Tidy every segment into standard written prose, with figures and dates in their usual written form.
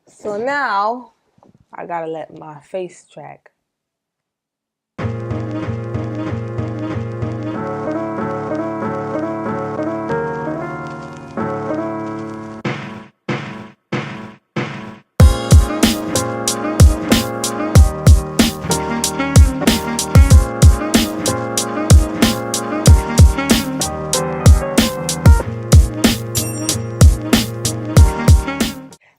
So now I gotta let my face track.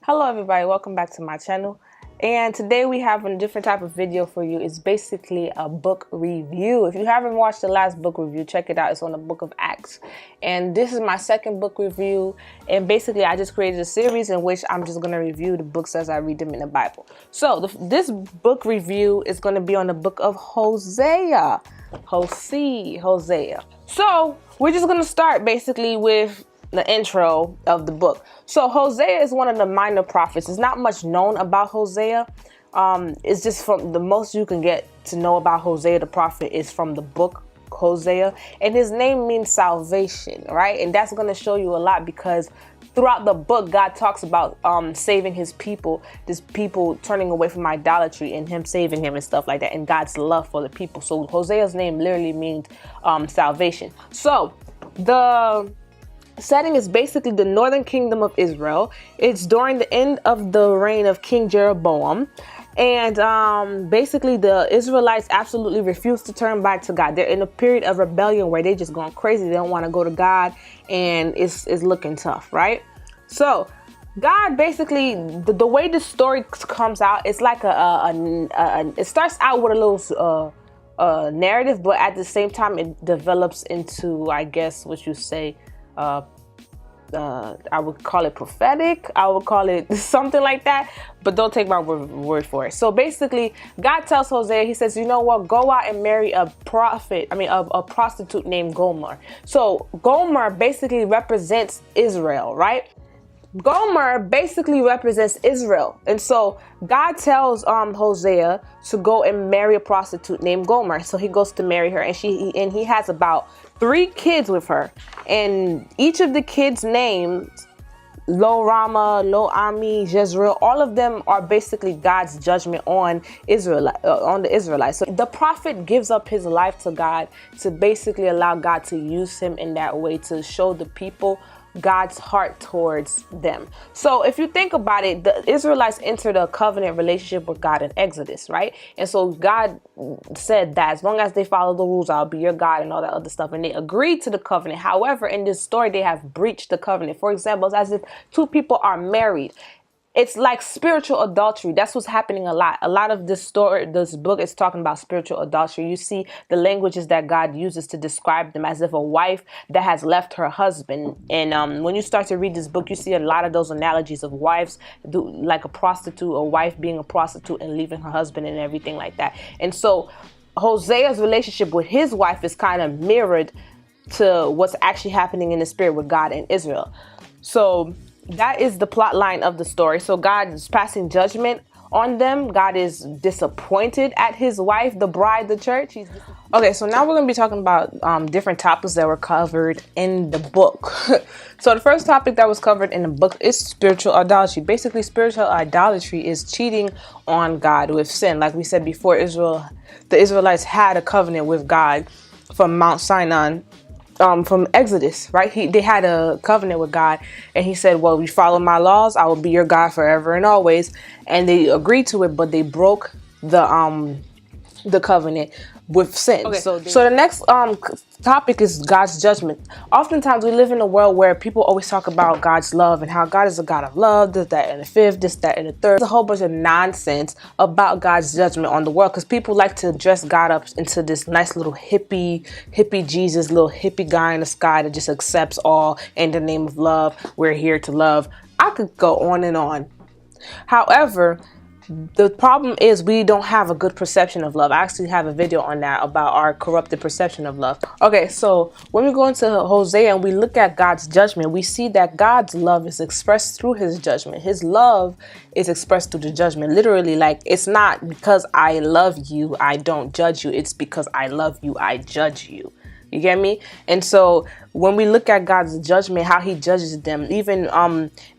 Hello everybody, welcome back to my channel. And today we have a different type of video for you. It's basically a book review. If you haven't watched the last book review, check it out. It's on the book of Acts. And this is my second book review. And basically I just created a series in which I'm just going to review the books as I read them in the Bible. So this book review is going to be on the book of Hosea. Hosea. So we're just going to start basically with the intro of the book. So Hosea is one of the minor prophets. There's not much known about Hosea. It's just from the most you can get to know about Hosea the prophet is from the book Hosea, and his name means salvation, right? And that's going to show you a lot because throughout the book God talks about saving his people, this people turning away from idolatry and him saving him and stuff like that, and God's love for the people. So Hosea's name literally means salvation. So the setting is basically the northern kingdom of Israel. It's during the end of the reign of King Jeroboam. And basically the Israelites absolutely refuse to turn back to God. They're in a period of rebellion where they're just going crazy. They don't want to go to God, and it's looking tough, right? So God basically, the way the story comes out, it's like it starts out with a little narrative, but at the same time it develops into, I guess what you say, I would call it prophetic. I would call it something like that, but don't take my word for it. So basically, God tells Hosea, he says, you know what, go out and marry a prostitute named Gomer. So Gomer basically represents Israel, right? Gomer basically represents Israel. And so God tells Hosea to go and marry a prostitute named Gomer. So he goes to marry her, and he has about 3 kids with her. And each of the kids' names, Lo Rama, Lo Ami, Jezreel, all of them are basically God's judgment on Israel, on the Israelites. So the prophet gives up his life to God to basically allow God to use him in that way to show the people God's heart towards them. So if you think about it, the Israelites entered a covenant relationship with God in Exodus, right? And so God said that as long as they follow the rules, I'll be your God and all that other stuff. And they agreed to the covenant. However, in this story, they have breached the covenant. For example, it's as if 2 people are married. It's like spiritual adultery. That's what's happening a lot. A lot of this book is talking about spiritual adultery. You see the languages that God uses to describe them as if a wife that has left her husband. And when you start to read this book, you see a lot of those analogies of wives, like a prostitute, a wife being a prostitute and leaving her husband and everything like that. And so Hosea's relationship with his wife is kind of mirrored to what's actually happening in the spirit with God and Israel. So that is the plot line of the story. So God is passing judgment on them. God is disappointed at his wife, the bride, the church. Okay, so now we're going to be talking about different topics that were covered in the book. So the first topic that was covered in the book is spiritual idolatry. Basically, spiritual idolatry is cheating on God with sin. Like we said before, the Israelites had a covenant with God from Mount Sinai. From Exodus, right? They had a covenant with God, and he said, well, you follow my laws, I will be your God forever and always. And they agreed to it, but they broke the covenant with sin. Okay, so the next topic is God's judgment. Oftentimes we live in a world where people always talk about God's love and how God is a God of love, this, that, and the fifth, this, that, and the third. There's a whole bunch of nonsense about God's judgment on the world because people like to dress God up into this nice little hippie Jesus, little hippie guy in the sky that just accepts all in the name of love. We're here to love. I could go on and on. However, the problem is we don't have a good perception of love. I actually have a video on that about our corrupted perception of love. Okay, so when we go into Hosea and we look at God's judgment, we see that God's love is expressed through his judgment. His love is expressed through the judgment. Literally, like, it's not because I love you, I don't judge you. It's because I love you, I judge you. You get me? And so when we look at God's judgment, how he judges them, even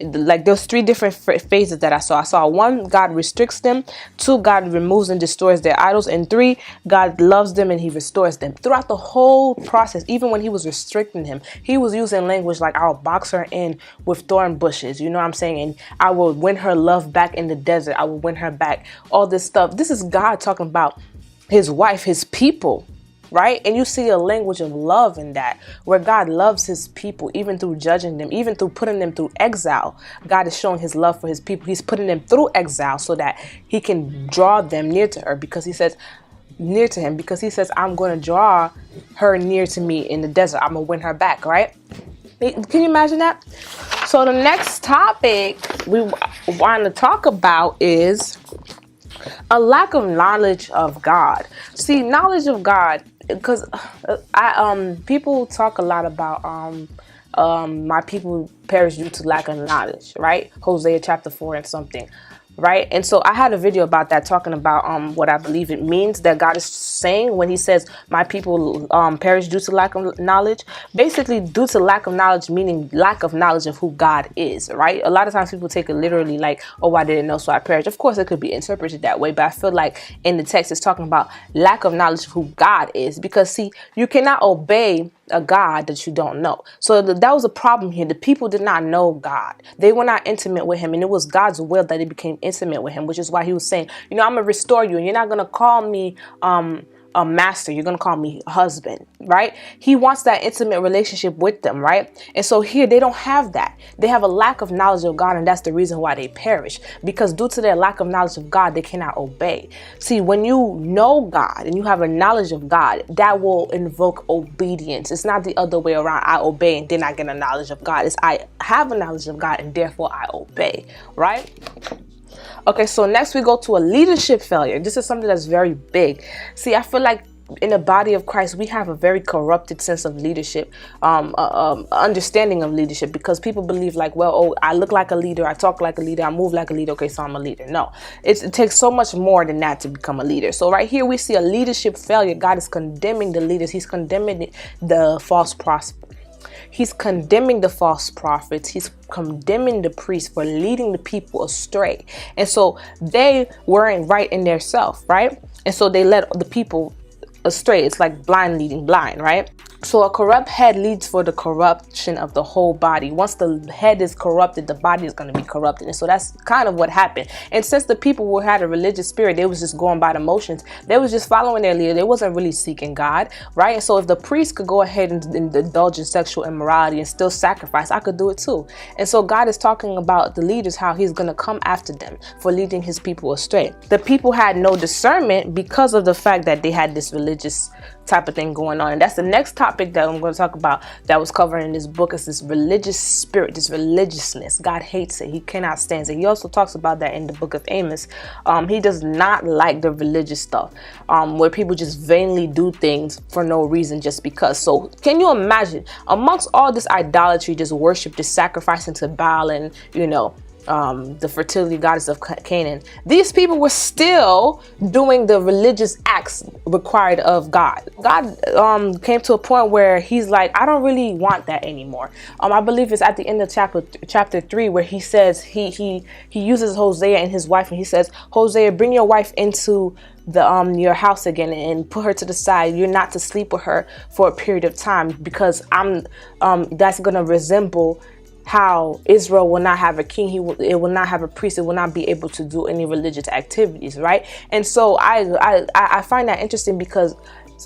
like there's 3 different phases that I saw. I saw 1, God restricts them; 2, God removes and destroys their idols; and 3, God loves them and he restores them. Throughout the whole process, even when he was restricting him, he was using language like, I'll box her in with thorn bushes, you know what I'm saying? And I will win her love back in the desert. I will win her back. All this stuff. This is God talking about his wife, his people. Right? And you see a language of love in that, where God loves his people, even through judging them, even through putting them through exile. God is showing his love for his people. He's putting them through exile so that he can draw them near to her, because he says, near to him, because he says, I'm going to draw her near to me in the desert. I'm going to win her back. Right? Can you imagine that? So the next topic we want to talk about is a lack of knowledge of God. See, knowledge of God, because people talk a lot about my people perish due to lack of knowledge, right? Hosea chapter 4 and something. Right. And so I had a video about that, talking about what I believe it means that God is saying when he says my people perish due to lack of knowledge. Basically, due to lack of knowledge, meaning lack of knowledge of who God is. Right. A lot of times people take it literally like, oh, I didn't know, so I perished. Of course, it could be interpreted that way. But I feel like in the text, it's talking about lack of knowledge of who God is, because, see, you cannot obey a God that you don't know. So that was a problem here. The people did not know God. They were not intimate with him, and it was God's will that they became intimate with him, which is why he was saying, I'm going to restore you, and you're not going to call me a master. You're going to call me husband, right? He wants that intimate relationship with them, right? And so here they don't have that. They have a lack of knowledge of God, and that's the reason why they perish, because due to their lack of knowledge of God, they cannot obey. See, when you know God and you have a knowledge of God, that will invoke obedience. It's not the other way around. I obey and then I get a knowledge of God. It's I have a knowledge of God and therefore I obey, right? Okay, so next we go to a leadership failure. This is something that's very big. See, I feel like in the body of Christ, we have a very corrupted sense of leadership, understanding of leadership, because people believe like, well, oh, I look like a leader, I talk like a leader, I move like a leader, okay, so I'm a leader. No, it takes so much more than that to become a leader. So right here we see a leadership failure. God is condemning the leaders. He's condemning the false prophets. He's condemning the false prophets. He's condemning the priests for leading the people astray. And so they weren't right in their self, right? And so they led the people astray. It's like blind leading blind, right? So a corrupt head leads for the corruption of the whole body. Once the head is corrupted, the body is going to be corrupted. And so that's kind of what happened. And since the people had a religious spirit, they was just going by the motions. They was just following their leader. They wasn't really seeking God, right? And so if the priest could go ahead and indulge in sexual immorality and still sacrifice, I could do it too. And so God is talking about the leaders, how he's going to come after them for leading his people astray. The people had no discernment because of the fact that they had this religious type of thing going on. And that's the next topic that I'm going to talk about that was covered in this book, is this religious spirit, this religiousness. God hates it. He cannot stand it. He also talks about that in the book of Amos. He does not like the religious stuff, where people just vainly do things for no reason just because. So can you imagine, amongst all this idolatry, just worship, just sacrificing to Baal and, the fertility goddess of Canon, these people were still doing the religious acts required of God. God came to a point where he's like, I don't really want that anymore. I believe it's at the end of chapter 3 where he says he uses Hosea and his wife, and he says, Hosea, bring your wife into the your house again and put her to the side. You're not to sleep with her for a period of time, because that's gonna resemble how Israel will not have a king. It will not have a priest. It will not be able to do any religious activities, right? And so I find that interesting, because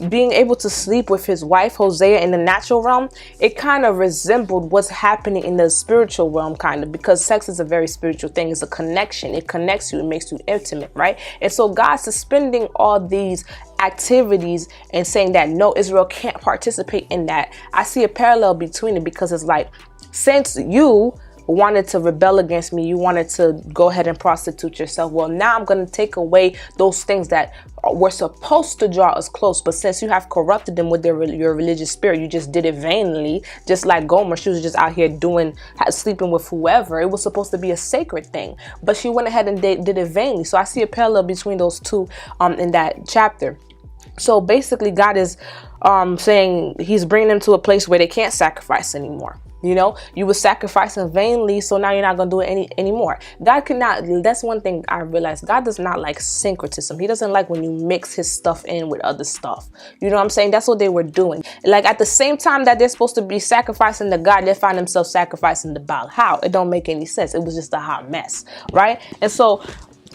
being able to sleep with his wife, Hosea, in the natural realm, it kind of resembled what's happening in the spiritual realm, kind of, because sex is a very spiritual thing. It's a connection. It connects you. It makes you intimate, right? And so God's suspending all these activities and saying that no, Israel can't participate in that. I see a parallel between it, because it's like, since you wanted to rebel against me, you wanted to go ahead and prostitute yourself, well, now I'm going to take away those things that were supposed to draw us close. But since you have corrupted them with your religious spirit, you just did it vainly. Just like Gomer, she was just out here sleeping with whoever. It was supposed to be a sacred thing, but she went ahead and did it vainly. So I see a parallel between those two in that chapter. So basically God is saying he's bringing them to a place where they can't sacrifice anymore. You know, you were sacrificing vainly, so now you're not going to do it anymore. God cannot, that's one thing I realized. God does not like syncretism. He doesn't like when you mix his stuff in with other stuff. You know what I'm saying? That's what they were doing. Like at the same time that they're supposed to be sacrificing to God, they find themselves sacrificing to Baal. How? It don't make any sense. It was just a hot mess, right? And so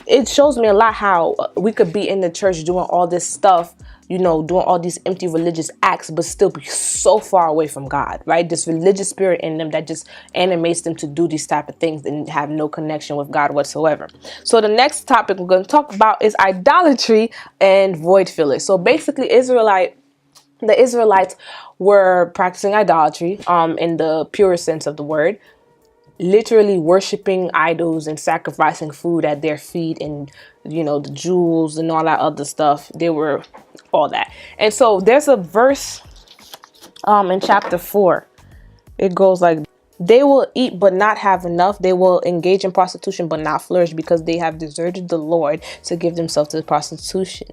it shows me a lot how we could be in the church doing all this stuff, you know, doing all these empty religious acts, but still be so far away from God, right? This religious spirit in them that just animates them to do these type of things and have no connection with God whatsoever. So the next topic we're going to talk about is idolatry and void fillers. So basically the Israelites were practicing idolatry in the purest sense of the word, literally worshiping idols and sacrificing food at their feet, and you know, the jewels and all that other stuff. They were all that. And so there's a verse in chapter 4. It goes like, they will eat but not have enough. They will engage in prostitution but not flourish, because they have deserted the Lord to give themselves to prostitution.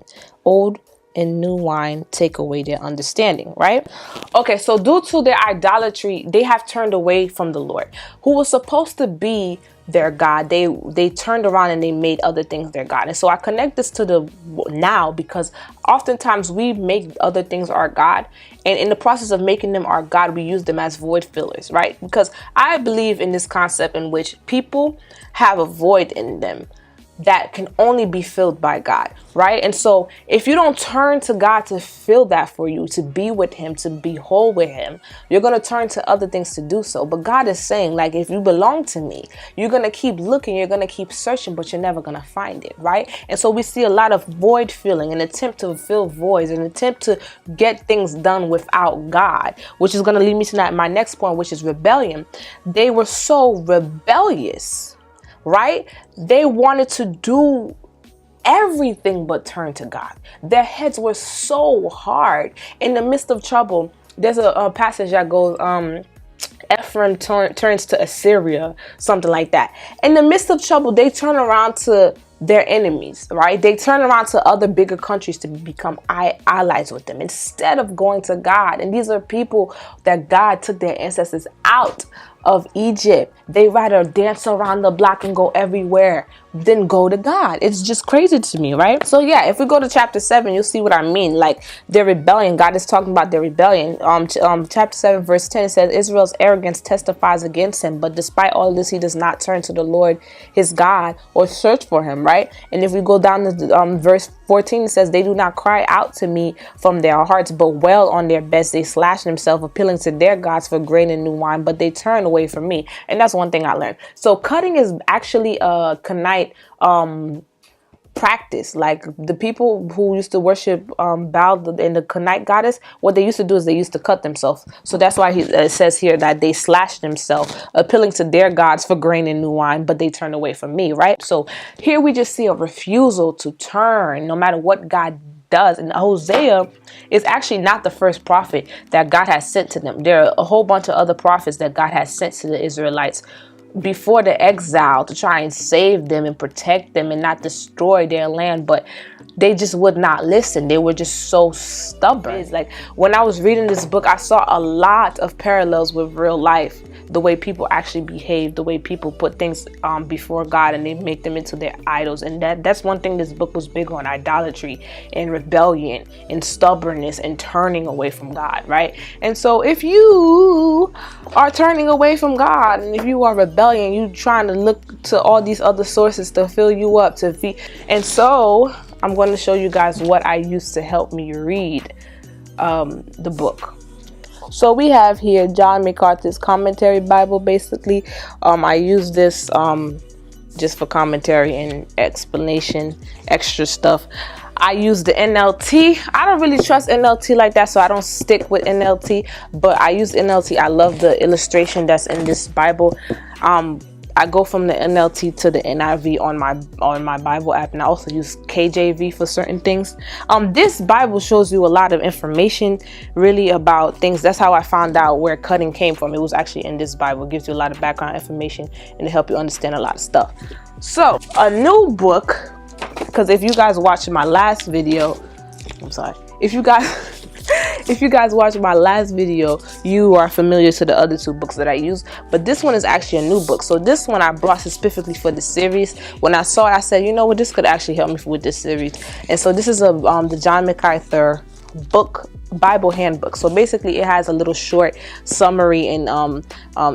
Old and new wine take away their understanding, right? Okay, so due to their idolatry, they have turned away from the Lord, who was supposed to be their God. They turned around and they made other things their God. And so I connect this to the now, because oftentimes we make other things our God, and in the process of making them our God, we use them as void fillers, right? Because I believe in this concept in which people have a void in them that can only be filled by God, right? And so if you don't turn to God to fill that for you, to be with him, to be whole with him, you're going to turn to other things to do so. But God is saying, like, if you belong to me, you're going to keep looking, you're going to keep searching, but you're never going to find it, right? And so we see a lot of void filling, an attempt to fill voids, an attempt to get things done without God, which is going to lead me to my next point, which is rebellion. They were so rebellious, right? They wanted to do everything but turn to God. Their heads were so hard. In the midst of trouble, there's a passage that goes, Ephraim turns to Assyria, something like that. In the midst of trouble, they turn around to their enemies, right? They turn around to other bigger countries to become allies with them instead of going to God. And these are people that God took their ancestors out of Egypt. They rather dance around the block and go everywhere than go to God. It's just crazy to me, right? So yeah, if we go to chapter 7, you'll see what I mean. Like their rebellion, God is talking about their rebellion. Chapter 7 verse 10, it says, Israel's arrogance testifies against him, but despite all this, he does not turn to the Lord his God or search for him, right? And if we go down to verse 14, it says, they do not cry out to me from their hearts, but wail on their beds. They slash themselves, appealing to their gods for grain and new wine, but they turn away from me. And that's one thing I learned. So cutting is actually a Canite practice. Like the people who used to worship Baal and the Canite goddess, what they used to do is they used to cut themselves. So that's why it says here that they slashed themselves, appealing to their gods for grain and new wine, but they turned away from me, right? So here we just see a refusal to turn no matter what God does. And Hosea is actually not the first prophet that God has sent to them. There are a whole bunch of other prophets that God has sent to the Israelites before the exile to try and save them and protect them and not destroy their land, but they just would not listen. They were just so stubborn. It's like when I was reading this book, I saw a lot of parallels with real life, the way people actually behave, the way people put things before God and they make them into their idols. And that's one thing this book was big on: idolatry and rebellion and stubbornness and turning away from God, right? And so if you are turning away from God and if you are rebellion, you trying to look to all these other sources to fill you up, to feed. And so I'm going to show you guys what I used to help me read the book. So we have here John MacArthur's commentary Bible. Basically, I use this just for commentary and explanation, extra stuff. I use the NLT. I don't really trust NLT like that, so I don't stick with NLT, but I use NLT. I love the illustration that's in this Bible. I go from the NLT to the NIV on my Bible app, and I also use KJV for certain things. This Bible shows you a lot of information really about things. That's how I found out where cutting came from. It was actually in this Bible. It gives you a lot of background information and to help you understand a lot of stuff. So a new book, because if you guys watched my last video, I'm sorry. if you guys if you guys watched my last video, you are familiar to the other two books that I use, but this one is actually a new book. So this one I brought specifically for the series. When I saw it, I said, you know what, this could actually help me with this series. And so this is a the John MacArthur book, Bible handbook. So basically it has a little short summary and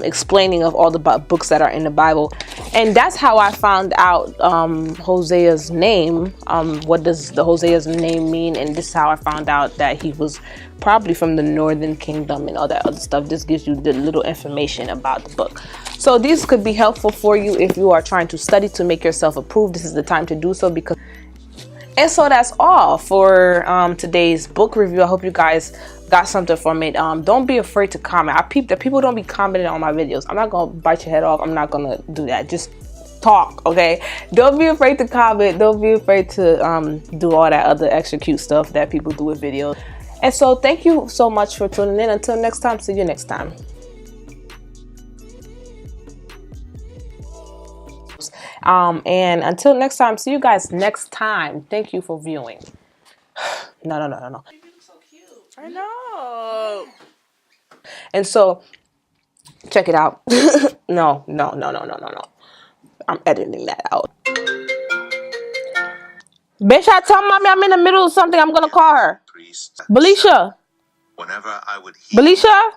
explaining of all the books that are in the Bible. And that's how I found out Hosea's name. What does the Hosea's name mean? And this is how I found out that he was probably from the Northern Kingdom and all that other stuff. This gives you the little information about the book. So these could be helpful for you if you are trying to study to make yourself approved. This is the time to do so. Because and so that's all for today's book review. I hope you guys got something from it. Don't be afraid to comment. I peep that people don't be commenting on my videos. I'm not gonna bite your head off. I'm not gonna do that. Just talk, okay? Don't be afraid to comment. Don't be afraid to do all that other extra cute stuff that people do with videos. And so thank you so much for tuning in. Until next time, see you next time. And until next time, see you guys next time. Thank you for viewing. No. So cute. I know. And so, check it out. No. I'm editing that out. Bitch, I tell mommy I'm in the middle of something. I'm gonna call her. Belisha. Whenever I would hear Belisha.